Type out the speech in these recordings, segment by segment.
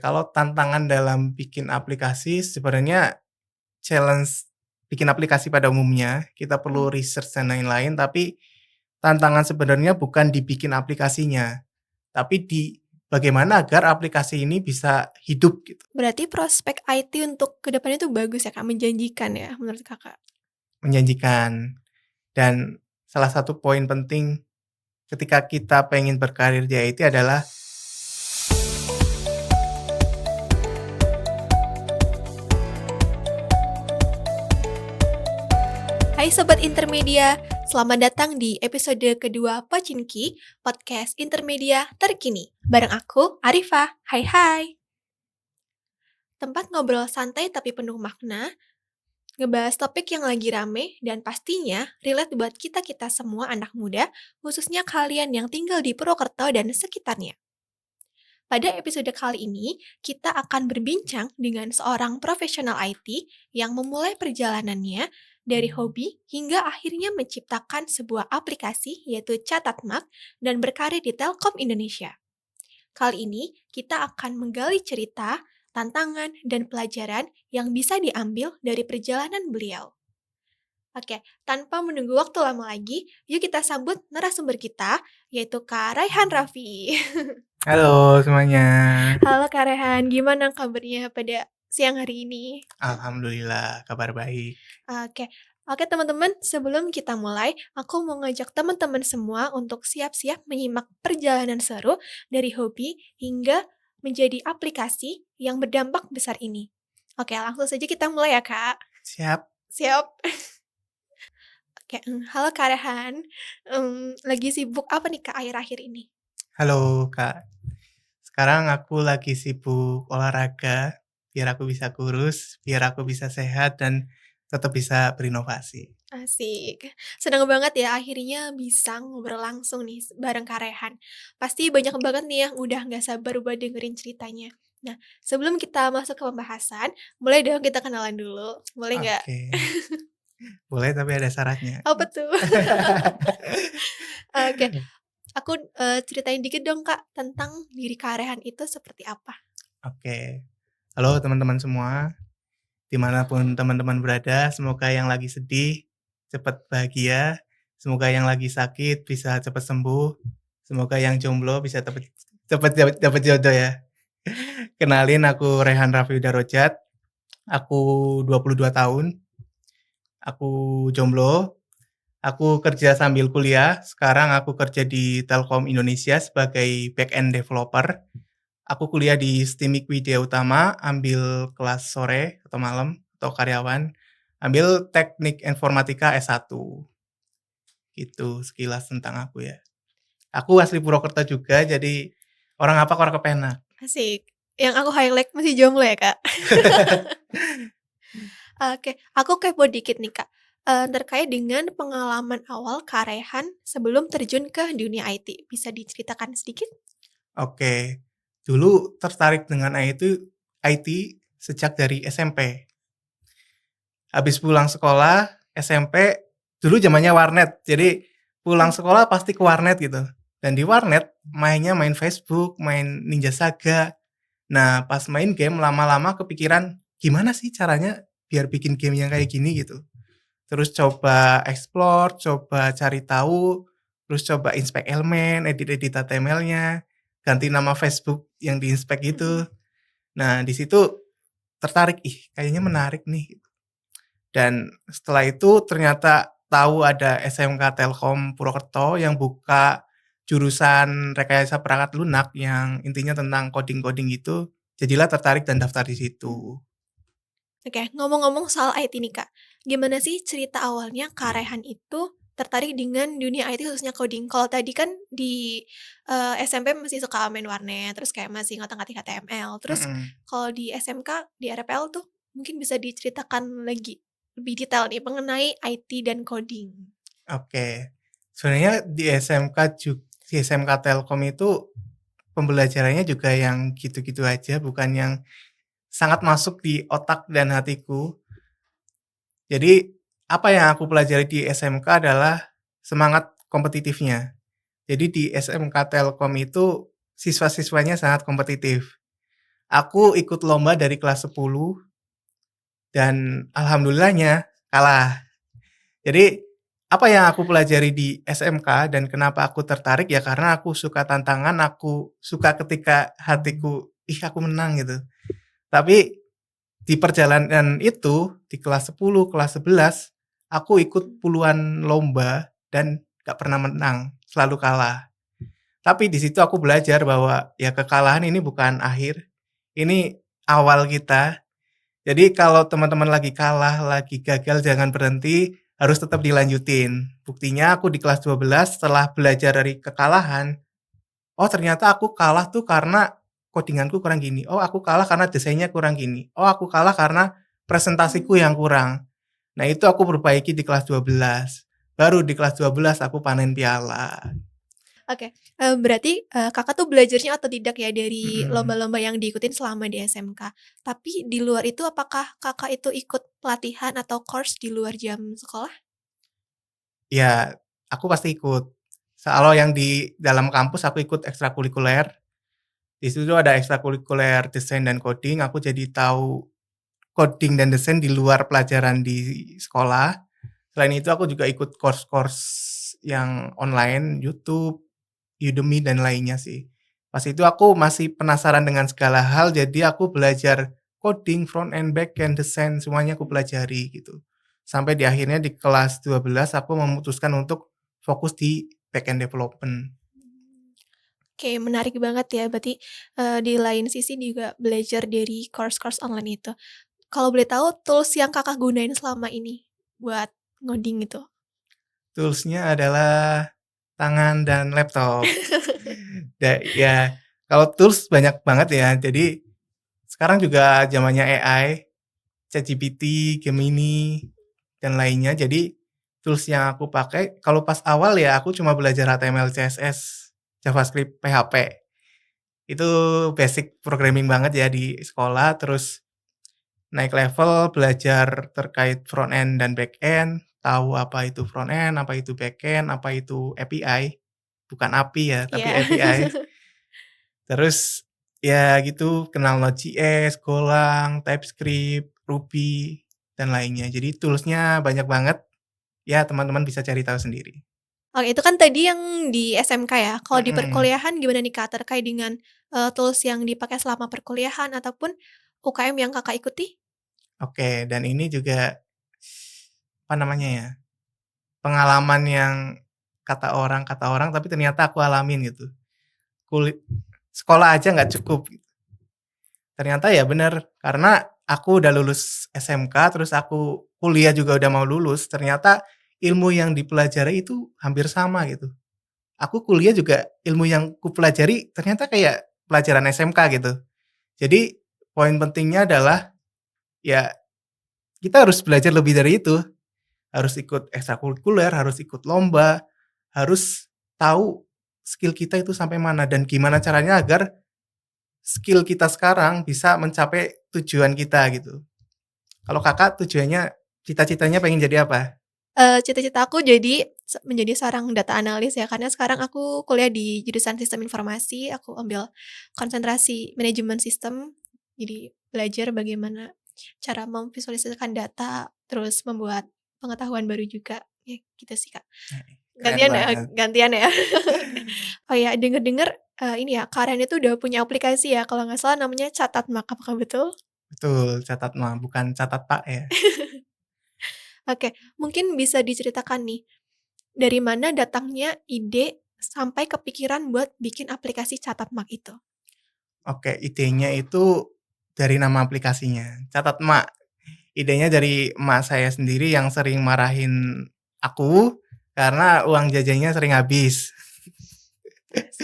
Kalau tantangan dalam bikin aplikasi sebenarnya challenge bikin aplikasi pada umumnya, kita perlu Mhm. research dan lain-lain, tapi tantangan sebenarnya bukan dibikin aplikasinya, tapi di bagaimana agar aplikasi ini bisa hidup gitu, Berarti prospek IT untuk ke depannya tuh bagus ya, Kak, menjanjikan ya menurut Kakak? menjanjikan. Dan salah satu poin penting ketika kita pengen berkarir di IT adalah Hai Sobat Intermedia, selamat datang di episode kedua Pocinki, podcast Intermedia terkini. Bareng aku, Arifah. Hai hai. Tempat ngobrol santai tapi penuh makna, ngebahas topik yang lagi rame, dan pastinya relate buat kita-kita semua anak muda, khususnya kalian yang tinggal di Purwokerto dan sekitarnya. Pada episode kali ini, kita akan berbincang dengan seorang profesional IT yang memulai perjalanannya dari hobi hingga akhirnya menciptakan sebuah aplikasi yaitu Catatmark dan berkarir di Telkom Indonesia. Kali ini, kita akan menggali cerita, tantangan, dan pelajaran yang bisa diambil dari perjalanan beliau. Oke, tanpa menunggu waktu lama lagi, yuk kita sambut narasumber kita, yaitu Kak Raihan Raffi. halo semuanya, Halo Kak Rehan, gimana kabarnya pada siang hari ini? alhamdulillah kabar baik. Oke, oke teman-teman, sebelum kita mulai, aku mau ngajak teman-teman semua untuk siap-siap menyimak perjalanan seru dari hobi hingga menjadi aplikasi yang berdampak besar ini. Oke, langsung saja kita mulai ya Kak. Siap. Siap? Oke, halo Kak Rehan. Lagi sibuk apa nih Kak akhir-akhir ini? Halo Kak, sekarang aku lagi sibuk olahraga, biar aku bisa kurus, biar aku bisa sehat dan tetap bisa berinovasi. Asik. Senang banget ya akhirnya bisa ngobrol langsung nih bareng Kak Rehan. Pasti banyak banget nih yang udah nggak sabar buat dengerin ceritanya. Nah, sebelum kita masuk ke pembahasan, boleh dong kita kenalan dulu. Boleh nggak? Oke, boleh tapi ada syaratnya. Apa tuh? Oke, aku ceritain dikit dong Kak tentang diri Kak Rehan itu seperti apa. Oke, halo teman-teman semua, dimanapun teman-teman berada, semoga yang lagi sedih cepat bahagia, semoga yang lagi sakit bisa cepat sembuh, semoga yang jomblo bisa cepat jodoh ya. Kenalin aku Rehan Raffi Darojat, aku 22 tahun, aku jomblo, aku kerja sambil kuliah, sekarang aku kerja di Telkom Indonesia sebagai back-end developer. Aku kuliah di STIMIK Widya Utama, ambil kelas sore atau malam atau karyawan, ambil teknik informatika S1. Gitu sekilas tentang aku ya. Aku asli Purwokerto juga, jadi orang apa orang kepenak. Asik. Yang aku highlight masih jomblo ya Kak? Oke, aku kepo dikit nih Kak, terkait dengan pengalaman awal Kak Rehan sebelum terjun ke dunia IT, bisa diceritakan sedikit? Oke, dulu tertarik dengan IT sejak dari SMP. Habis pulang sekolah SMP, dulu zamannya warnet, jadi pulang Mhm. sekolah pasti ke warnet gitu. Dan di warnet mainnya main Facebook, main Ninja Saga. Nah, pas main game lama-lama kepikiran, gimana sih caranya biar bikin game yang kayak gini gitu. Terus coba explore, coba cari tahu, terus coba inspek elemen, edit-edit HTML-nya, ganti nama Facebook yang diinspek Mhm. itu. Nah, di situ tertarik, ih kayaknya menarik nih. Dan setelah itu ternyata tahu ada SMK Telkom Purwokerto yang buka jurusan rekayasa perangkat lunak yang intinya tentang coding-coding gitu. Jadilah tertarik dan daftar di situ. Oke, ngomong-ngomong soal IT nih Kak, gimana sih cerita awalnya Kak Rehan itu tertarik dengan dunia IT khususnya coding? Kalau tadi kan di, SMP masih suka main warnet, terus kayak masih ngotak-ngatik HTML, terus Mhm. kalau di SMK, di RPL tuh mungkin bisa diceritakan lagi lebih detail nih mengenai IT dan coding? Oke. Sebenarnya di SMK Telkom itu pembelajarannya juga yang gitu-gitu aja, bukan yang sangat masuk di otak dan hatiku. Jadi, apa yang aku pelajari di SMK adalah semangat kompetitifnya. Jadi di SMK Telkom itu siswa-siswanya sangat kompetitif. Aku ikut lomba dari kelas 10 dan alhamdulillahnya kalah. Jadi, apa yang aku pelajari di SMK dan kenapa aku tertarik ya karena aku suka tantangan, aku suka ketika hatiku, "Ih, aku menang," gitu. Tapi di perjalanan itu, di kelas 10, kelas 11, aku ikut puluhan lomba dan gak pernah menang, selalu kalah. Tapi di situ aku belajar bahwa ya kekalahan ini bukan akhir, ini awal kita. Jadi kalau teman-teman lagi kalah, lagi gagal jangan berhenti, harus tetap dilanjutin. Buktinya aku di kelas 12 setelah belajar dari kekalahan, oh ternyata aku kalah tuh karena codinganku kurang gini, oh aku kalah karena desainnya kurang gini, oh aku kalah karena presentasiku yang kurang. Nah itu aku perbaiki di kelas 12. Baru di kelas 12 aku panen piala. Oke, berarti, Kakak tuh belajarnya otodidak ya dari Mhm. lomba-lomba yang diikutin selama di SMK. Tapi di luar itu apakah Kakak itu ikut pelatihan atau course di luar jam sekolah? Ya, aku pasti ikut. Kalau yang di dalam kampus aku ikut ekstrakurikuler. Di situ ada ekstrakurikuler desain dan coding, aku jadi tahu coding dan desain di luar pelajaran di sekolah. Selain itu aku juga ikut course-course yang online, YouTube, Udemy, dan lainnya sih. Pas itu aku masih penasaran dengan segala hal, jadi aku belajar coding, front end, back end, desain, semuanya aku pelajari gitu. Sampai di akhirnya di kelas 12 aku memutuskan untuk fokus di back end development. Oke, menarik banget ya berarti, di lain sisi juga belajar dari course-course online itu. Kalau boleh tahu tools yang Kakak gunain selama ini buat ngoding itu? Tools-nya adalah tangan dan laptop. Ya, kalau tools banyak banget ya. Jadi sekarang juga zamannya AI, ChatGPT, Gemini, dan lainnya. Jadi tools yang aku pakai kalau pas awal ya aku cuma belajar HTML, CSS, JavaScript, PHP. Itu basic programming banget ya di sekolah, terus naik level belajar terkait front end dan back end, tahu apa itu front end, apa itu back end, apa itu API, bukan API ya, tapi Iya. API. Terus ya gitu, kenal Node.js, Golang, TypeScript, Ruby, dan lainnya. Jadi tools-nya banyak banget, ya teman-teman bisa cari tahu sendiri. Oke, itu kan tadi yang di SMK ya. Kalau di Mhm, perkuliahan gimana nih, Kak, terkait dengan, tools yang dipakai selama perkuliahan ataupun UKM yang Kakak ikuti? oke, dan ini juga, apa namanya ya, pengalaman yang kata orang tapi ternyata aku alamin gitu. Kuli Sekolah aja nggak cukup. Ternyata ya bener, karena aku udah lulus SMK, terus aku kuliah juga udah mau lulus, ternyata ilmu yang dipelajari itu hampir sama gitu. Aku kuliah juga ilmu yang kupelajari ternyata kayak pelajaran SMK gitu. Jadi poin pentingnya adalah ya kita harus belajar lebih dari itu, harus ikut ekstrakurikuler, harus ikut lomba, harus tahu skill kita itu sampai mana dan gimana caranya agar skill kita sekarang bisa mencapai tujuan kita gitu. Kalau Kakak tujuannya, cita-citanya pengen jadi apa? Cita-cita aku jadi menjadi seorang data analis ya, karena sekarang aku kuliah di jurusan Sistem Informasi, aku ambil konsentrasi manajemen sistem, jadi belajar bagaimana cara memvisualisasikan data, terus membuat pengetahuan baru juga, ya gitu sih, Kak. Keren Gantian ya banget. gantian ya. Oh ya, denger-denger, ini ya, Kak Rian itu udah punya aplikasi ya, kalau nggak salah namanya Catatmak, apakah betul? Betul, catat mah, bukan catat Pak ya. Oke, mungkin bisa diceritakan nih, dari mana datangnya ide sampai kepikiran buat bikin aplikasi Catatmak itu? Oke, idenya itu dari nama aplikasinya, Catat Emak. Idenya dari emak saya sendiri yang sering marahin aku, karena uang jajannya sering habis. Terus?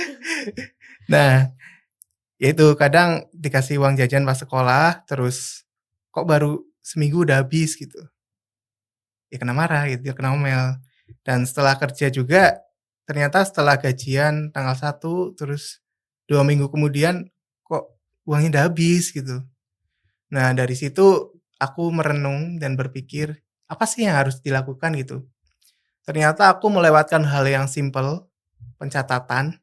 Nah, ya itu kadang dikasih uang jajan pas sekolah, terus kok baru seminggu udah habis gitu. Ya kena marah gitu, ya kena omel. Dan setelah kerja juga, ternyata setelah gajian tanggal 1 terus 2 minggu kemudian, kok uangnya udah habis gitu. Nah dari situ aku merenung dan berpikir, apa sih yang harus dilakukan gitu. Ternyata aku melewatkan hal yang simpel, pencatatan,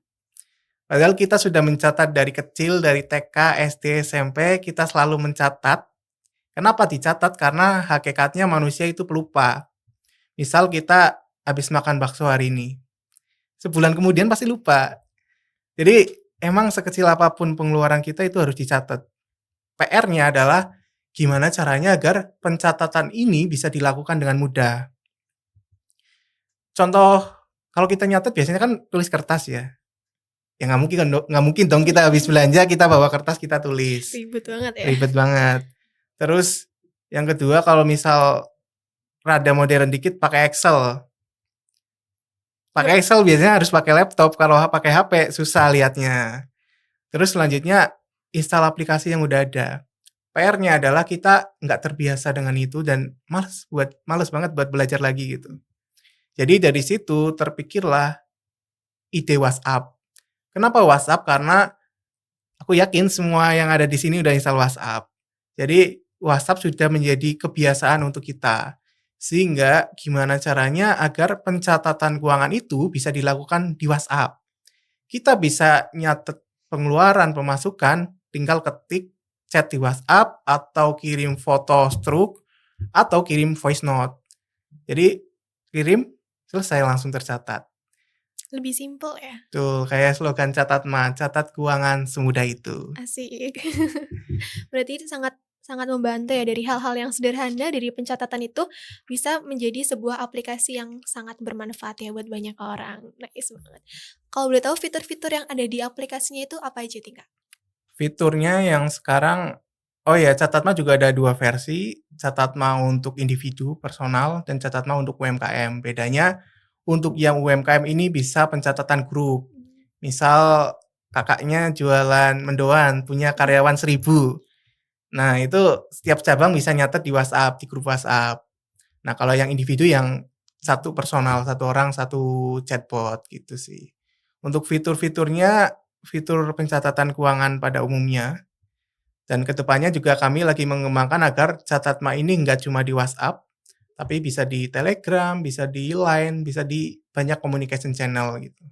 Padahal kita sudah mencatat dari kecil, dari TK, SD, SMP, kita selalu mencatat. Kenapa dicatat? Karena hakikatnya manusia itu pelupa. Misal kita habis makan bakso hari ini, sebulan kemudian pasti lupa. Jadi emang sekecil apapun pengeluaran kita itu harus dicatat. PR-nya adalah gimana caranya agar pencatatan ini bisa dilakukan dengan mudah. Contoh, kalau kita nyatet biasanya kan tulis kertas ya. Ya nggak mungkin dong kita habis belanja kita bawa kertas kita tulis. Ribet banget ya. Ribet banget. Terus yang kedua kalau misal rada modern dikit pakai Excel. Pakai Excel biasanya harus pakai laptop, kalau pakai HP susah lihatnya. Terus selanjutnya install aplikasi yang udah ada. PR-nya adalah kita nggak terbiasa dengan itu dan males banget buat belajar lagi gitu. Jadi dari situ terpikirlah ide WhatsApp. Kenapa WhatsApp? Karena aku yakin semua yang ada di sini udah install WhatsApp. Jadi WhatsApp sudah menjadi kebiasaan untuk kita. Sehingga gimana caranya agar pencatatan keuangan itu bisa dilakukan di WhatsApp. Kita bisa nyatet pengeluaran, pemasukan, tinggal ketik chat di WhatsApp atau kirim foto struk atau kirim voice note. Jadi kirim, selesai langsung tercatat. Lebih simpel ya. Tuh, kayak slogan catat keuangan semudah itu. Asik. Berarti itu sangat sangat membantu ya, dari hal-hal yang sederhana dari pencatatan itu bisa menjadi sebuah aplikasi yang sangat bermanfaat ya buat banyak orang. Nice banget. Kalau boleh tahu fitur-fitur yang ada di aplikasinya itu apa aja nih, Kak? Fiturnya yang sekarang, oh ya, Catatma juga ada 2 versi, Catatma untuk individu, personal, dan Catatma untuk UMKM. Bedanya untuk yang UMKM ini bisa pencatatan grup. Misal kakaknya jualan mendoan, punya karyawan 1.000. Nah, itu setiap cabang bisa nyatet di WhatsApp, di grup WhatsApp. Nah, kalau yang individu yang satu personal, satu orang, satu chatbot gitu sih. Untuk fitur-fiturnya, fitur pencatatan keuangan pada umumnya, dan kedepannya juga kami lagi mengembangkan agar Catatma ini nggak cuma di WhatsApp, tapi bisa di Telegram, bisa di Line, bisa di banyak communication channel gitu.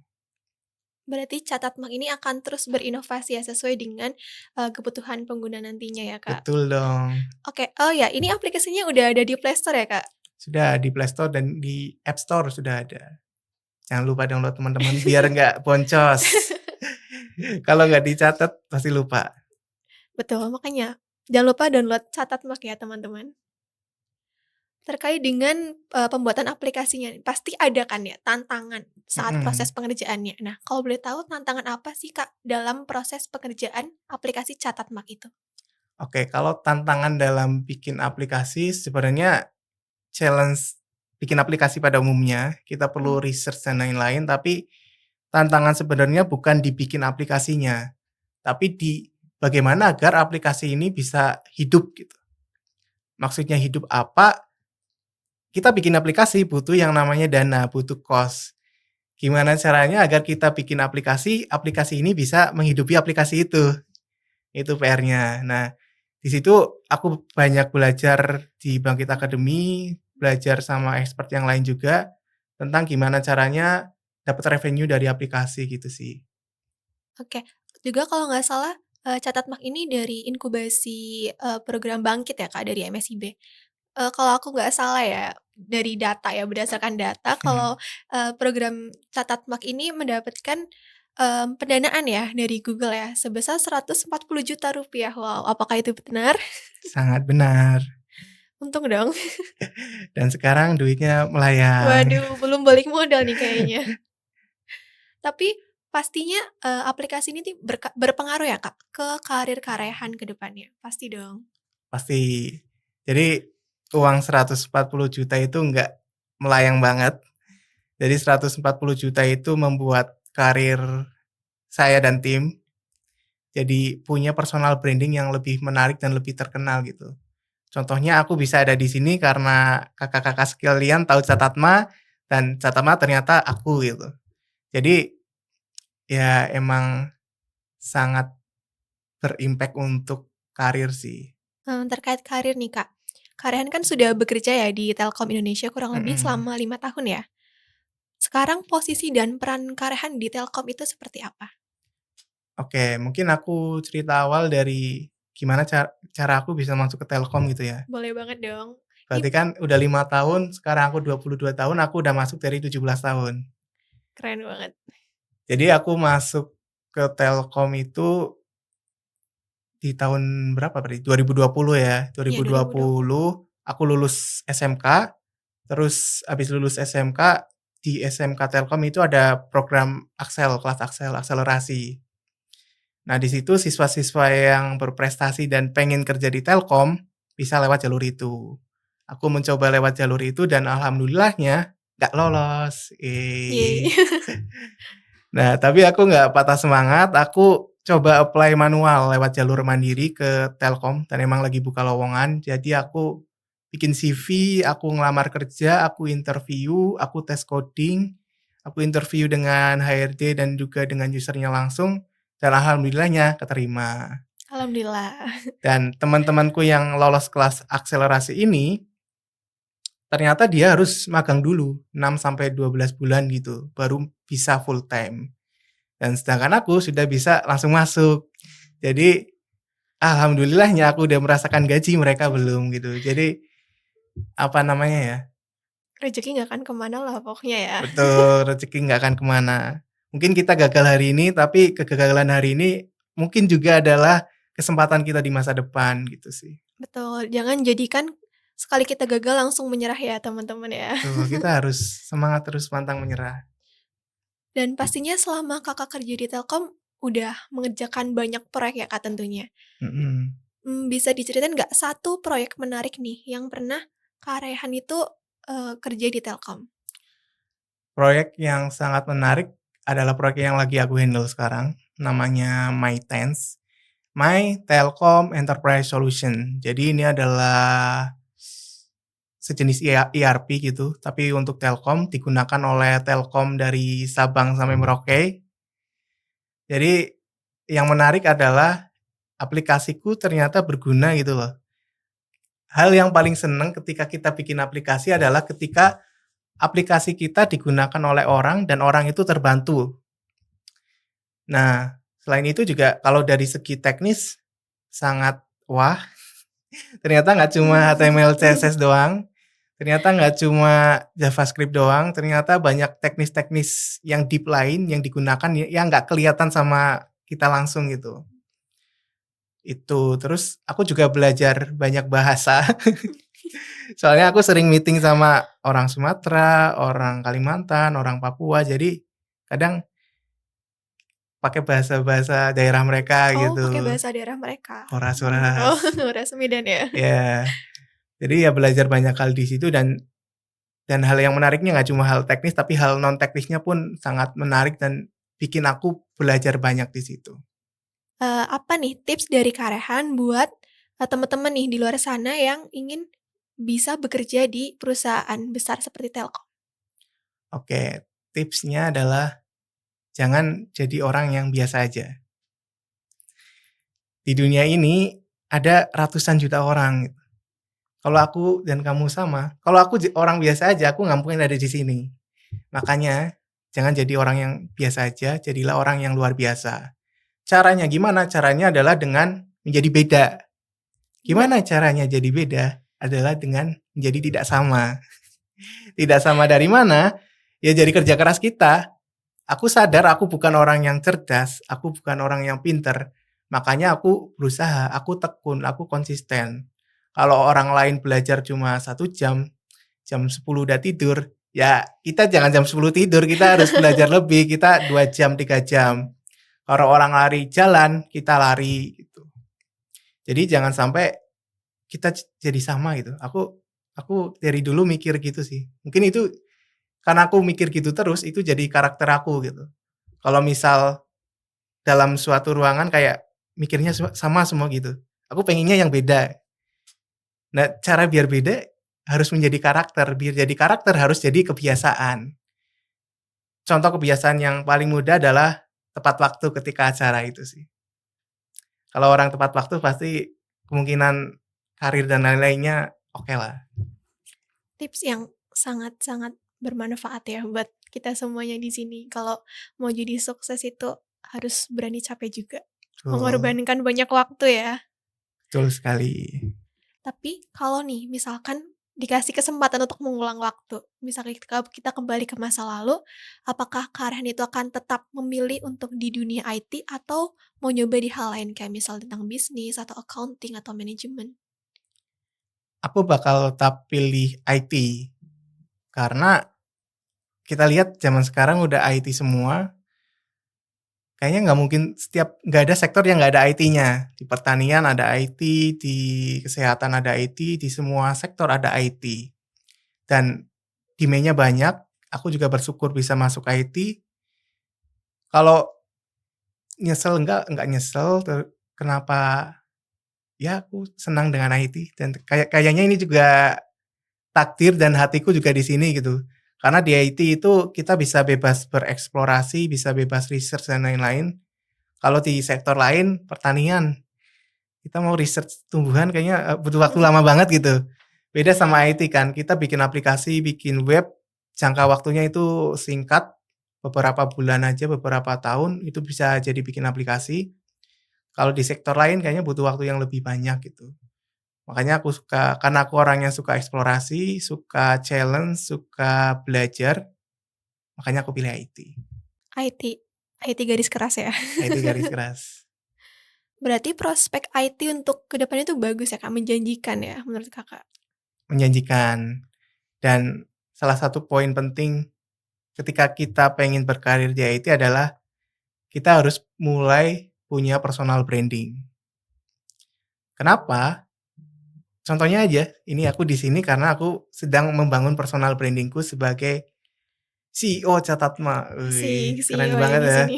Berarti Catatmark ini akan terus berinovasi ya sesuai dengan, kebutuhan pengguna nantinya ya, Kak? Betul dong. Oke, oh ya, ini aplikasinya udah ada di Play Store ya, Kak? Sudah di Play Store dan di App Store sudah ada. Jangan lupa download teman-teman biar nggak boncos. Kalau nggak dicatat pasti lupa. Betul, makanya jangan lupa download Catatmark ya, teman-teman. Terkait dengan, pembuatan aplikasinya nih, pasti ada kan ya tantangan saat proses Mhm. pengerjaannya. Nah, kalau boleh tahu tantangan apa sih, Kak, dalam proses pekerjaan aplikasi Catatmark itu? Oke, kalau tantangan dalam bikin aplikasi sebenarnya challenge bikin aplikasi pada umumnya, kita perlu Mmm, research dan lain-lain, tapi tantangan sebenarnya bukan dibikin aplikasinya, tapi di bagaimana agar aplikasi ini bisa hidup gitu. Maksudnya hidup apa, kita bikin aplikasi butuh yang namanya dana, butuh cost. Gimana caranya agar kita bikin aplikasi, aplikasi ini bisa menghidupi aplikasi itu PR-nya. Nah, di situ aku banyak belajar di Bangkit Academy, belajar sama expert yang lain juga, tentang gimana caranya dapat revenue dari aplikasi gitu sih. oke. Juga kalau nggak salah, Catatmark ini dari inkubasi, program Bangkit ya, Kak, dari MSIB? Kalau aku nggak salah ya, dari data ya, berdasarkan data kalau, program Catatmark ini mendapatkan, pendanaan ya dari Google ya, sebesar Rp140 juta. Wow, apakah itu benar? Sangat benar, Untung dong. dan sekarang duitnya melayang. Waduh, belum balik modal nih kayaknya. Tapi pastinya, aplikasi ini nih berpengaruh ya, Kak, ke karir Karehan ke depannya? Pasti dong? Pasti. Jadi uang 140 juta itu nggak melayang banget. Jadi 140 juta itu membuat karir saya dan tim jadi punya personal branding yang lebih menarik dan lebih terkenal gitu. Contohnya aku bisa ada di sini karena kakak-kakak sekalian tahu Catatma dan Catatma ternyata aku gitu. Jadi ya emang sangat berimpact untuk karir sih. Terkait karir nih, Kak. Karehan kan sudah bekerja ya di Telkom Indonesia kurang lebih Mhm. selama 5 tahun ya? Sekarang posisi dan peran Karehan di Telkom itu seperti apa? Oke, mungkin aku cerita awal dari gimana cara aku bisa masuk ke Telkom gitu ya. Boleh banget dong. Ih, Berarti kan udah 5 tahun, sekarang aku 22 tahun, aku udah masuk dari 17 tahun. keren banget. Jadi aku masuk ke Telkom itu di tahun berapa berarti? 2020 ya. Iya, 2020. 2020 aku lulus SMK, terus habis lulus SMK, di SMK Telkom itu ada program Axel, kelas Axel, akselerasi. Nah, di situ siswa-siswa yang berprestasi dan pengen kerja di Telkom bisa lewat jalur itu. Aku mencoba lewat jalur itu dan alhamdulillahnya nggak lolos. Yeay. Nah, tapi aku nggak patah semangat, aku coba apply manual lewat jalur mandiri ke Telkom dan emang lagi buka lowongan. Jadi aku bikin CV, aku ngelamar kerja, aku interview, aku tes coding, aku interview dengan HRD dan juga dengan usernya langsung, dan alhamdulillahnya keterima. Alhamdulillah. Dan teman-temanku yang lolos kelas akselerasi ini, ternyata dia harus magang dulu 6 sampai 12 bulan gitu, baru bisa full time. Dan sedangkan aku sudah bisa langsung masuk. Jadi alhamdulillahnya aku udah merasakan gaji, mereka belum gitu. Jadi apa namanya ya? Rezeki nggak akan kemana lah pokoknya ya. Betul, rezeki nggak akan kemana. Mungkin kita gagal hari ini, tapi kegagalan hari ini mungkin juga adalah kesempatan kita di masa depan gitu sih. Betul, jangan jadikan sekali kita gagal langsung menyerah ya teman-teman ya. Betul, kita harus semangat terus pantang menyerah. Dan pastinya selama Kakak kerja di Telkom, udah mengerjakan banyak proyek ya Kak tentunya. Mhm. Bisa diceritain nggak satu proyek menarik nih yang pernah Kak Raihan itu, kerja di Telkom? Proyek yang sangat menarik adalah proyek yang lagi aku handle sekarang, namanya MyTens. My Telkom Enterprise Solution. Jadi ini adalah sejenis ERP gitu, tapi untuk Telkom, digunakan oleh Telkom dari Sabang sampai Merauke. Jadi yang menarik adalah aplikasiku ternyata berguna gitu loh. Hal yang paling seneng ketika kita bikin aplikasi adalah ketika aplikasi kita digunakan oleh orang dan orang itu terbantu. Nah, selain itu juga kalau dari segi teknis sangat wah. Ternyata nggak cuma HTML, CSS doang, ternyata nggak cuma JavaScript doang, ternyata banyak teknis-teknis yang deep lain yang digunakan yang nggak kelihatan sama kita langsung gitu. Itu, terus aku juga belajar banyak bahasa. Soalnya aku sering meeting sama orang Sumatera, orang Kalimantan, orang Papua, jadi kadang pakai bahasa-bahasa daerah mereka Oh, pakai gitu, bahasa daerah mereka. Oh, horas-horas. Horas Medan ya? Ya, jadi ya belajar banyak hal di situ dan hal yang menariknya nggak cuma hal teknis, tapi hal non teknisnya pun sangat menarik dan bikin aku belajar banyak di situ. Apa nih tips dari Kak Rehan buat, teman-teman nih di luar sana yang ingin bisa bekerja di perusahaan besar seperti Telkom? Oke, tipsnya adalah jangan jadi orang yang biasa aja. Di dunia ini ada ratusan juta orang. Kalau aku dan kamu sama, kalau aku orang biasa aja, aku nggak mungkin ada di sini. Makanya jangan jadi orang yang biasa aja, jadilah orang yang luar biasa. Caranya gimana? Caranya adalah dengan menjadi beda. Iya. Gimana caranya jadi beda? Adalah dengan menjadi tidak sama. Tidak sama dari mana? Ya jadi kerja keras kita. Aku sadar aku bukan orang yang cerdas, aku bukan orang yang pinter. Makanya aku berusaha, aku tekun, aku konsisten. Kalau orang lain belajar cuma 1 jam, jam 10 udah tidur, ya kita jangan jam 10 tidur, kita harus belajar lebih, kita 2 jam, 3 jam. Kalau orang lari jalan, kita lari gitu. Jadi jangan sampai kita jadi sama gitu. Aku dari dulu mikir gitu sih. Mungkin itu karena aku mikir gitu terus, itu jadi karakter aku gitu. Kalau misal dalam suatu ruangan kayak mikirnya sama semua gitu. Aku pengennya yang beda. Nah, cara biar beda harus menjadi karakter. Biar jadi karakter harus jadi kebiasaan. Contoh kebiasaan yang paling mudah adalah tepat waktu ketika acara itu sih. Kalau orang tepat waktu pasti kemungkinan karir dan lain-lainnya oke lah. Tips yang sangat-sangat bermanfaat ya buat kita semuanya di sini. Kalau mau jadi sukses itu harus berani capek juga. Betul, Mengorbankan banyak waktu ya. betul sekali. Tapi kalau nih misalkan dikasih kesempatan untuk mengulang waktu, misalnya ketika kita kembali ke masa lalu, apakah Kak itu akan tetap memilih untuk di dunia IT atau mau nyoba di hal lain kayak misal tentang bisnis atau accounting atau manajemen? Aku bakal tetap pilih IT, karena kita lihat zaman sekarang udah IT semua, kayaknya nggak ada sektor yang nggak ada IT-nya. Di pertanian ada IT, di kesehatan ada IT, di semua sektor ada IT. Dan demand-nya banyak, aku juga bersyukur bisa masuk IT. Kalau nyesel enggak nyesel, kenapa, ya aku senang dengan IT dan kayaknya ini juga takdir dan hatiku juga di sini gitu. Karena di IT itu kita bisa bebas bereksplorasi, bisa bebas research dan lain-lain. Kalau di sektor lain, pertanian, kita mau research tumbuhan kayaknya butuh waktu lama banget gitu. Beda sama IT kan, kita bikin aplikasi, bikin web, jangka waktunya itu singkat, beberapa bulan aja, beberapa tahun itu bisa jadi bikin aplikasi. Kalau di sektor lain kayaknya butuh waktu yang lebih banyak gitu. Makanya karena aku orang yang suka eksplorasi, suka challenge, suka belajar, makanya aku pilih IT. IT, IT garis keras ya. IT garis keras. Berarti prospek IT untuk kedepannya itu bagus ya Kak, menjanjikan ya menurut Kakak? Menjanjikan. Dan salah satu poin penting ketika kita pengen berkarir di IT adalah kita harus mulai punya personal branding. Kenapa? Contohnya aja, ini aku di sini karena aku sedang membangun personal brandingku sebagai CEO Catatma. Asik, Wih, keren CEO-nya banget di ya. sini.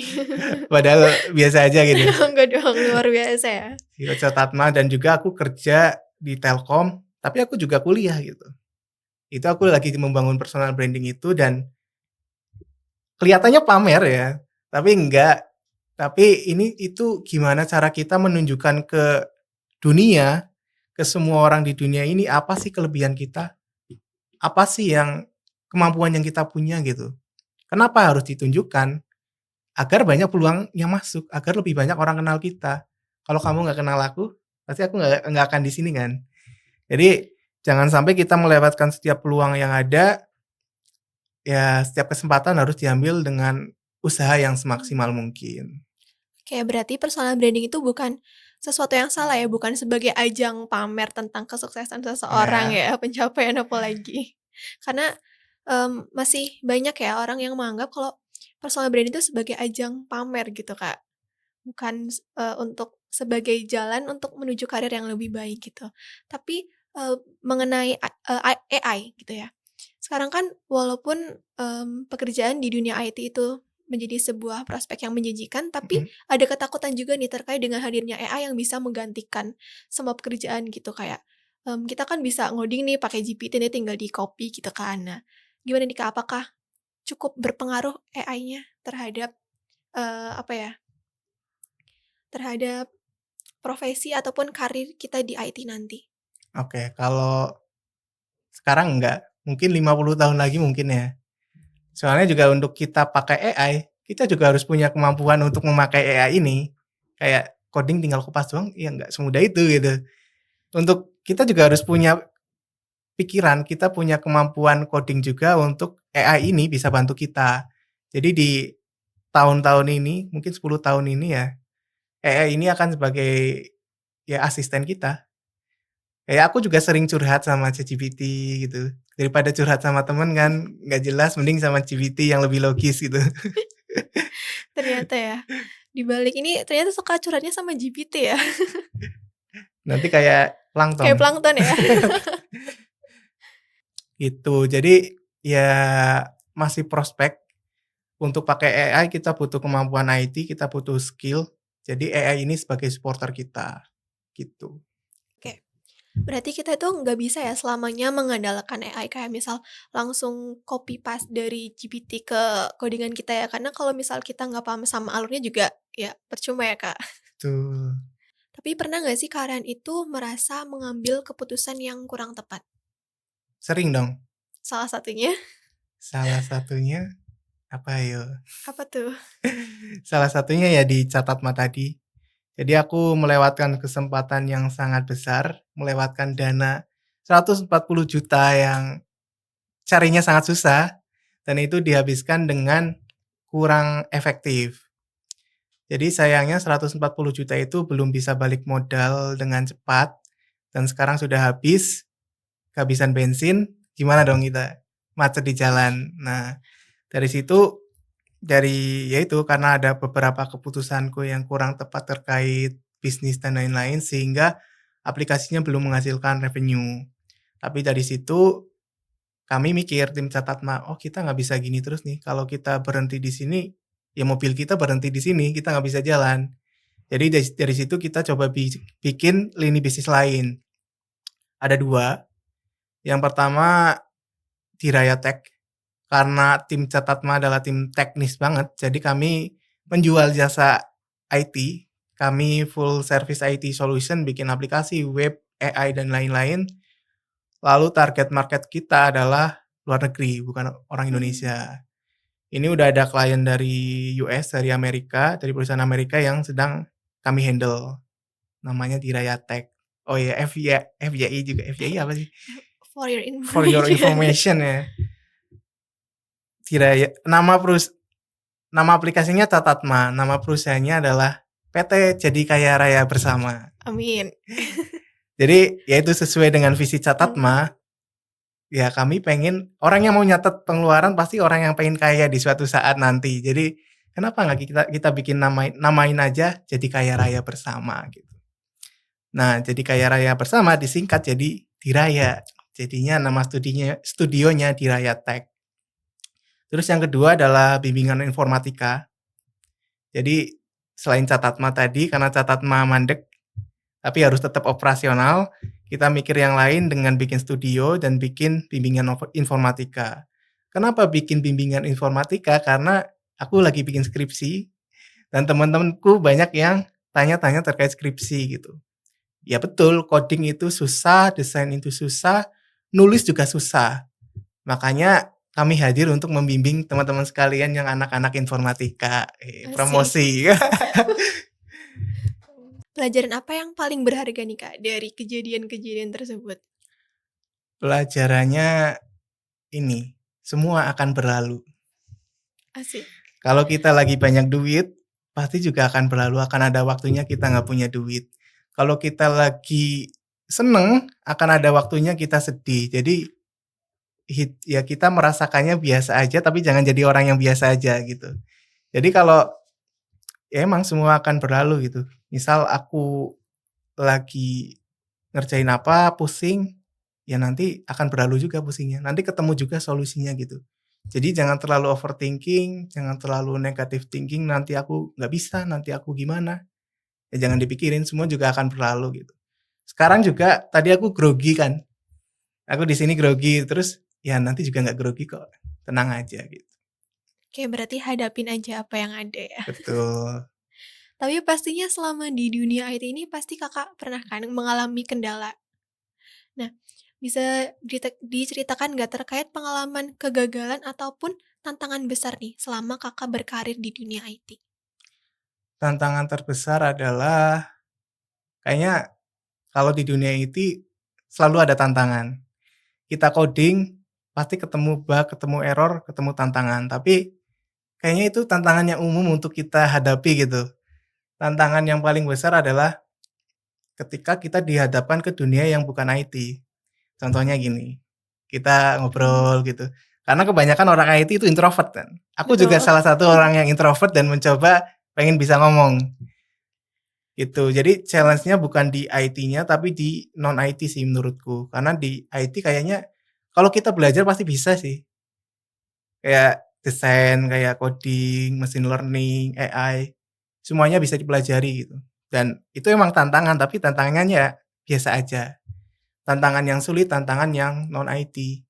Padahal biasa aja gitu. Enggak dong, luar biasa ya. CEO Catatma dan juga aku kerja di Telkom, tapi aku juga kuliah gitu. Itu aku lagi membangun personal branding itu dan kelihatannya pamer ya, tapi enggak. Tapi itu gimana cara kita menunjukkan ke dunia, ke semua orang di dunia ini apa sih kelebihan kita? Apa sih yang kemampuan yang kita punya gitu. Kenapa harus ditunjukkan? Agar banyak peluang yang masuk, agar lebih banyak orang kenal kita. Kalau kamu nggak kenal aku, pasti aku nggak akan di sini kan. Jadi jangan sampai kita melewatkan setiap peluang yang ada, ya setiap kesempatan harus diambil dengan usaha yang semaksimal mungkin. Oke, berarti personal branding itu bukan sesuatu yang salah ya, bukan sebagai ajang pamer tentang kesuksesan seseorang Ya, ya, pencapaian apalagi. Karena, masih banyak ya orang yang menganggap kalau personal branding itu sebagai ajang pamer gitu, Kak. Bukan untuk sebagai jalan untuk menuju karir yang lebih baik gitu. Tapi, mengenai AI gitu ya, sekarang kan walaupun, pekerjaan di dunia IT itu menjadi sebuah prospek yang menjanjikan, tapi mhm, ada ketakutan juga nih terkait dengan hadirnya AI yang bisa menggantikan semua pekerjaan gitu. Kayak, kita kan bisa ngoding nih pakai GPT nih tinggal di-copy gitu kan. Nah, gimana nih Kak, apakah cukup berpengaruh AI-nya terhadap, apa ya, terhadap profesi ataupun karir kita di IT nanti? oke. Kalau sekarang enggak, mungkin 50 tahun lagi mungkin ya. Soalnya juga untuk kita pakai AI, kita juga harus punya kemampuan untuk memakai AI ini. Kayak coding tinggal kupas doang, ya nggak semudah itu gitu. Untuk kita juga harus punya pikiran, kita punya kemampuan coding juga untuk AI ini bisa bantu kita. Jadi di tahun-tahun ini, mungkin 10 tahun ini ya, AI ini akan sebagai ya asisten kita. Kayak aku juga sering curhat sama ChatGPT gitu. Daripada curhat sama temen kan nggak jelas, mending sama GPT yang lebih logis gitu. Ternyata ya, di balik ini ternyata suka curhatnya sama GPT ya? Nanti kayak Kayak plankton. plankton ya? Gitu. Jadi ya masih prospek untuk pakai AI kita butuh kemampuan IT, kita butuh skill. Jadi AI ini sebagai supporter kita, gitu. Oke, berarti kita itu nggak bisa ya selamanya mengandalkan AI kayak misal langsung copy paste dari GPT ke codingan kita ya, karena kalau misal kita nggak paham sama alurnya juga ya percuma ya, Kak. Betul. Tapi pernah nggak sih kalian itu merasa mengambil keputusan yang kurang tepat? Sering dong. Salah satunya Salah satunya Apa yo? Apa tuh? Salah satunya ya di Catatma tadi. Jadi aku melewatkan kesempatan yang sangat besar, melewatkan dana 140 juta yang carinya sangat susah, dan itu dihabiskan dengan kurang efektif. Jadi sayangnya 140 juta itu belum bisa balik modal dengan cepat, dan sekarang sudah habis, kehabisan bensin, gimana dong kita? Macet di jalan. Nah, dari situ, ya itu, karena ada beberapa keputusanku yang kurang tepat terkait bisnis dan lain-lain, sehingga aplikasinya belum menghasilkan revenue. Tapi dari situ kami mikir tim Catatma, oh kita nggak bisa gini terus nih. Kalau kita berhenti di sini, ya mobil kita berhenti di sini, kita nggak bisa jalan. Jadi dari situ kita coba bikin lini bisnis lain. Ada dua. Yang pertama di Raya Tech. Karena tim Catatma adalah tim teknis banget, jadi kami menjual jasa IT. Kami full service IT solution, bikin aplikasi, web, AI, dan lain-lain. Lalu target market kita adalah luar negeri, bukan orang Indonesia. Ini udah ada klien dari US, dari Amerika, dari perusahaan Amerika yang sedang kami handle. Namanya Diraya Tech. Oh ya, FYI juga. FYI apa sih? For your For your information ya. Diraya, nama aplikasinya Catatma, nama perusahaannya adalah PT Jadi Kaya Raya Bersama. Amin. Jadi ya itu sesuai dengan visi Catatma. Ya kami pengen orang yang mau nyatet pengeluaran pasti orang yang pengen kaya di suatu saat nanti. Jadi kenapa nggak kita bikin namain aja Jadi Kaya Raya Bersama gitu. Nah, Jadi Kaya Raya Bersama disingkat jadi Diraya. Jadinya nama studionya Diraya Tech. Terus yang kedua adalah bimbingan informatika. Jadi selain Catatma tadi, karena Catatma mandek, tapi harus tetap operasional, kita mikir yang lain dengan bikin studio dan bikin bimbingan informatika. Kenapa bikin bimbingan informatika? Karena aku lagi bikin skripsi, dan teman-temanku banyak yang tanya-tanya terkait skripsi gitu. Ya betul, coding itu susah, desain itu susah, nulis juga susah. Makanya kami hadir untuk membimbing teman-teman sekalian yang anak-anak informatika. Promosi. Pelajaran apa yang paling berharga nih Kak dari kejadian-kejadian tersebut? Pelajarannya ini, semua akan berlalu. Asik. Kalau kita lagi banyak duit, pasti juga akan berlalu, akan ada waktunya kita nggak punya duit. Kalau kita lagi seneng, akan ada waktunya kita sedih. Jadi ya kita merasakannya biasa aja, tapi jangan jadi orang yang biasa aja gitu. Jadi kalau ya emang semua akan berlalu gitu. Misal aku lagi ngerjain apa, pusing, ya nanti akan berlalu juga pusingnya. Nanti ketemu juga solusinya gitu. Jadi jangan terlalu overthinking, jangan terlalu negative thinking, nanti aku nggak bisa, nanti aku gimana. Ya jangan dipikirin, semua juga akan berlalu gitu. Sekarang juga tadi aku grogi kan. Aku di sini grogi, terus ya nanti juga nggak grogi kok. Tenang aja gitu. Oke, berarti hadapin aja apa yang ada ya. Betul. Tapi pastinya selama di dunia IT ini pasti Kakak pernah kan mengalami kendala. Nah, bisa diceritakan nggak terkait pengalaman kegagalan ataupun tantangan besar nih selama Kakak berkarir di dunia IT? Tantangan terbesar adalah kayaknya kalau di dunia IT selalu ada tantangan. Kita coding pasti ketemu bug, ketemu error, ketemu tantangan. Tapi kayaknya itu tantangan yang umum untuk kita hadapi gitu. Tantangan yang paling besar adalah ketika kita dihadapkan ke dunia yang bukan IT. Contohnya gini, kita ngobrol gitu. Karena kebanyakan orang IT itu introvert kan. Aku juga Betul. salah satu orang yang introvert dan mencoba pengen bisa ngomong. Gitu. Jadi challenge-nya bukan di IT-nya tapi di non IT sih menurutku. Karena di IT kayaknya kalau kita belajar pasti bisa sih. Kayak desain, kayak coding, machine learning, AI, semuanya bisa dipelajari gitu. Dan itu emang tantangan, tapi tantangannya ya biasa aja. Tantangan yang sulit, tantangan yang non IT.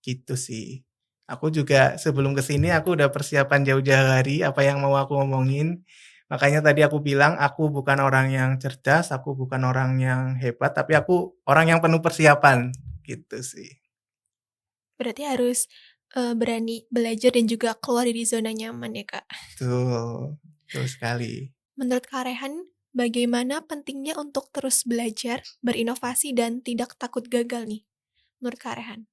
Gitu sih. Aku juga sebelum ke sini aku udah persiapan jauh-jauh hari apa yang mau aku ngomongin. Makanya tadi aku bilang aku bukan orang yang cerdas, aku bukan orang yang hebat, tapi aku orang yang penuh persiapan gitu sih. Berarti harus berani belajar dan juga keluar dari zona nyaman ya, Kak. Betul, betul sekali. Menurut Kak Rehan, bagaimana pentingnya untuk terus belajar, berinovasi, dan tidak takut gagal nih? Menurut Kak Rehan?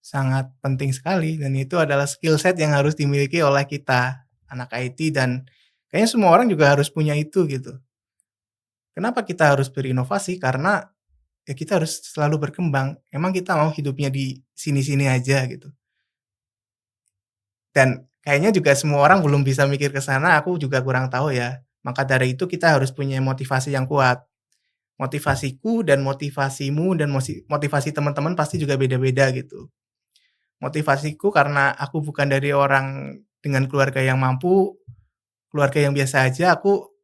Sangat penting sekali dan itu adalah skill set yang harus dimiliki oleh kita, anak IT dan kayaknya semua orang juga harus punya itu gitu. Kenapa kita harus berinovasi? Karena ya kita harus selalu berkembang. Emang kita mau hidupnya di sini-sini aja gitu. Dan kayaknya juga semua orang belum bisa mikir ke sana, aku juga kurang tahu ya. Maka dari itu kita harus punya motivasi yang kuat. Motivasiku dan motivasimu dan motivasi teman-teman pasti juga beda-beda gitu. Motivasiku karena aku bukan dari orang dengan keluarga yang mampu, keluarga yang biasa aja, aku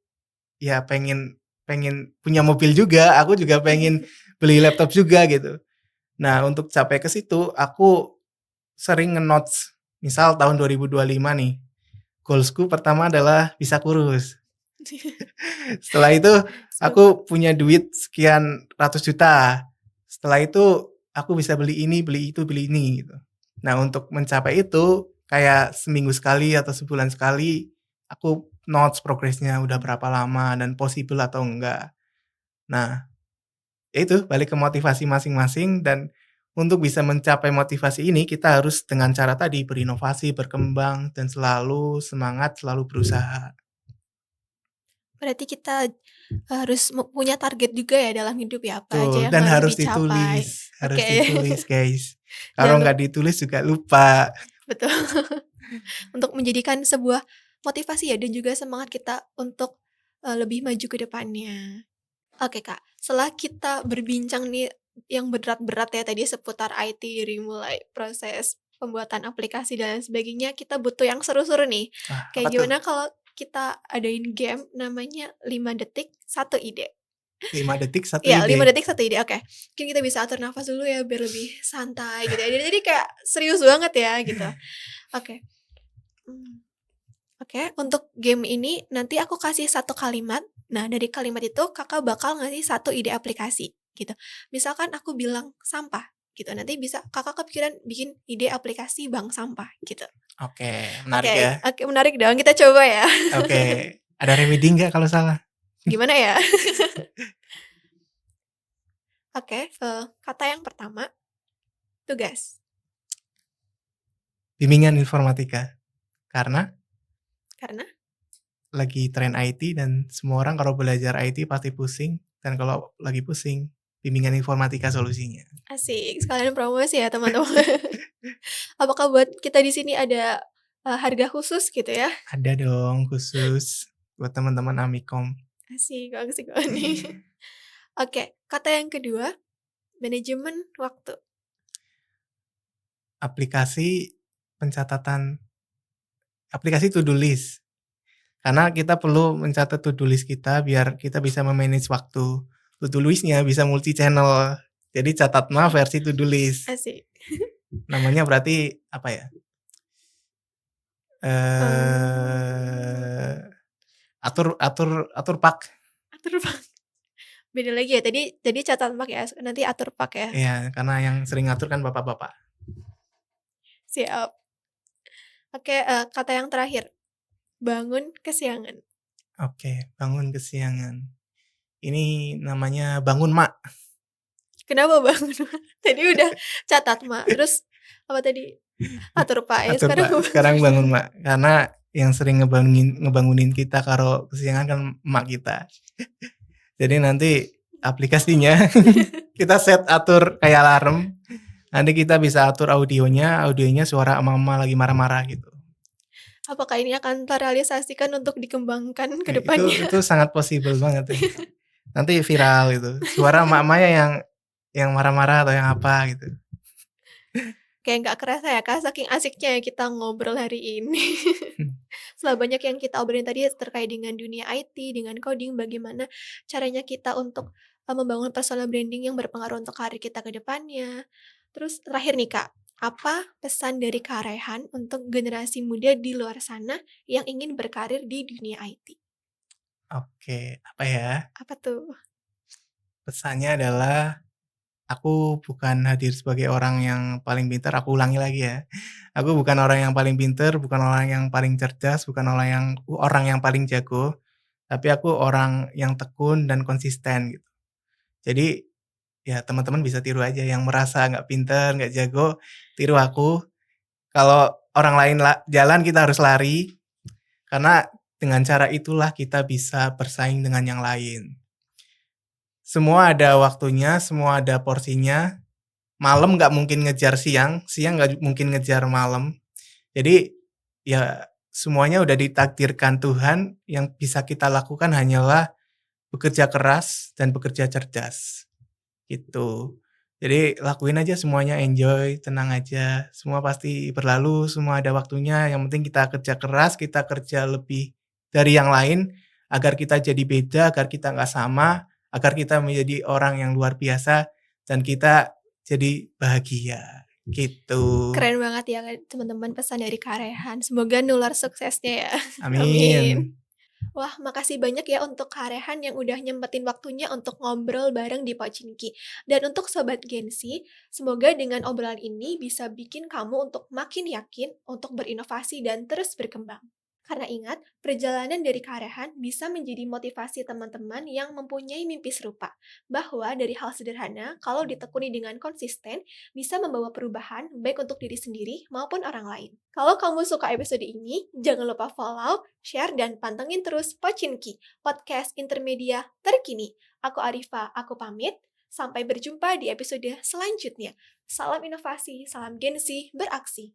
ya pengen pengen punya mobil juga, aku juga pengen beli laptop juga gitu. Nah, untuk capai ke situ, aku sering nge-notes, misal tahun 2025 nih, goals-ku pertama adalah bisa kurus. Setelah itu So, aku punya duit sekian ratus juta. Setelah itu aku bisa beli ini, beli itu, beli ini gitu. Nah, untuk mencapai itu kayak seminggu sekali atau sebulan sekali aku notes progresnya udah berapa lama dan possible atau enggak. Nah, ya itu balik ke motivasi masing-masing dan untuk bisa mencapai motivasi ini kita harus dengan cara tadi berinovasi, berkembang dan selalu semangat, selalu berusaha. berarti kita harus punya target juga ya dalam hidup ya, apa aja Betul, yang dan harus harus dicapai. harus Oke, ditulis guys. Kalau jangan nggak ditulis juga lupa. betul. Untuk menjadikan sebuah motivasi ya dan juga semangat kita untuk, lebih maju ke depannya. Oke, Kak, setelah kita berbincang nih yang berat-berat ya tadi seputar IT dari mulai proses pembuatan aplikasi dan lain sebagainya, kita butuh yang seru-seru nih. Wah, apa Kayak tuh? gimana kalau kita adain game namanya 5 detik 1 ide? 5 detik satu Iya, 5 ide. detik 1 ide, oke. Mungkin kita bisa atur nafas dulu ya biar lebih santai gitu ya. Jadi kayak serius banget ya gitu. Oke, mmm. Oke, untuk game ini nanti aku kasih satu kalimat. Nah, dari kalimat itu Kakak bakal ngasih satu ide aplikasi, gitu. Misalkan aku bilang sampah, gitu. Nanti bisa Kakak kepikiran bikin ide aplikasi bank sampah, gitu. Oke, menarik ya. Oke, menarik dong. Kita coba ya. Oke, ada remedi nggak kalau salah? Gimana ya? Oke, kata yang pertama, tugas. Bimbingan informatika. Karena Karena lagi tren IT dan semua orang kalau belajar IT pasti pusing dan kalau lagi pusing, bimbingan informatika solusinya. asik, sekalian promosi ya teman-teman. Apakah buat kita di sini ada, harga khusus gitu ya? Ada dong khusus buat teman-teman Amikom. Asik, asik banget nih. Oke, kata yang kedua, manajemen waktu. Aplikasi pencatatan aplikasi to do list. Karena kita perlu mencatat to do list kita biar kita bisa memanage waktu. To do list-nya bisa multi channel. Jadi catat mah versi to do list. Asik. Namanya berarti apa ya? Mmm, Eh atur atur atur pak. atur pak. Beda lagi ya, tadi catat pak ya, nanti atur pak ya. Iya, karena yang sering ngatur kan bapak-bapak. Siap. Oke, kata yang terakhir, bangun kesiangan. Oke, bangun kesiangan. Ini namanya bangun mak. Kenapa bangun Mak? Tadi udah catat mak, terus apa tadi? Atur pak ya, Atur sekarang pak. Sekarang bangun mak. Karena yang sering ngebangunin kita kalau kesiangan kan emak kita. Jadi nanti aplikasinya kita set atur kayak alarm. Nanti kita bisa atur audionya suara mama lagi marah-marah gitu. apakah ini akan terrealisasikan untuk dikembangkan ke depannya? Itu sangat possible banget ya. Nanti viral itu. Suara emak-emaknya yang marah-marah atau yang apa gitu. Kayak nggak kerasa ya Kak, saking asiknya ya kita ngobrol hari ini. Setelah banyak yang kita obrolin tadi terkait dengan dunia IT, dengan coding, bagaimana caranya kita untuk, membangun personal branding yang berpengaruh untuk karir kita ke depannya. Terus terakhir nih Kak, apa pesan dari Kak Rehan untuk generasi muda di luar sana yang ingin berkarir di dunia IT? Oke, apa ya? Apa tuh? Pesannya adalah aku bukan hadir sebagai orang yang paling pintar, aku ulangi lagi ya. Aku bukan orang yang paling pintar, bukan orang yang paling cerdas, bukan orang yang paling jago, tapi aku orang yang tekun dan konsisten gitu. Jadi, ya teman-teman bisa tiru aja yang merasa nggak pintar, nggak jago, tiru aku. Kalau orang lain jalan kita harus lari, karena dengan cara itulah kita bisa bersaing dengan yang lain. Semua ada waktunya, semua ada porsinya. Malam nggak mungkin ngejar siang, siang nggak mungkin ngejar malam. Jadi, ya semuanya udah ditakdirkan Tuhan, yang bisa kita lakukan hanyalah bekerja keras dan bekerja cerdas, gitu. Jadi lakuin aja semuanya, enjoy, tenang aja, semua pasti berlalu, semua ada waktunya, yang penting kita kerja keras, kita kerja lebih dari yang lain, agar kita jadi beda, agar kita nggak sama, agar kita menjadi orang yang luar biasa, dan kita jadi bahagia, gitu. Keren banget ya teman-teman pesan dari Kak Rehan. Semoga nular suksesnya ya. Amin. Amin. Wah, makasih banyak ya untuk Kak Rehan yang udah nyempetin waktunya untuk ngobrol bareng di Pocinki. Dan untuk Sobat Gensi, semoga dengan obrolan ini bisa bikin kamu untuk makin yakin untuk berinovasi dan terus berkembang. Karena ingat, perjalanan dari Kak Rehan bisa menjadi motivasi teman-teman yang mempunyai mimpi serupa. Bahwa dari hal sederhana, kalau ditekuni dengan konsisten, bisa membawa perubahan baik untuk diri sendiri maupun orang lain. Kalau kamu suka episode ini, jangan lupa follow, share, dan pantengin terus Pocinki, podcast intermedia terkini. Aku Arifa, aku pamit. Sampai berjumpa di episode selanjutnya. Salam inovasi, salam Gensi, beraksi.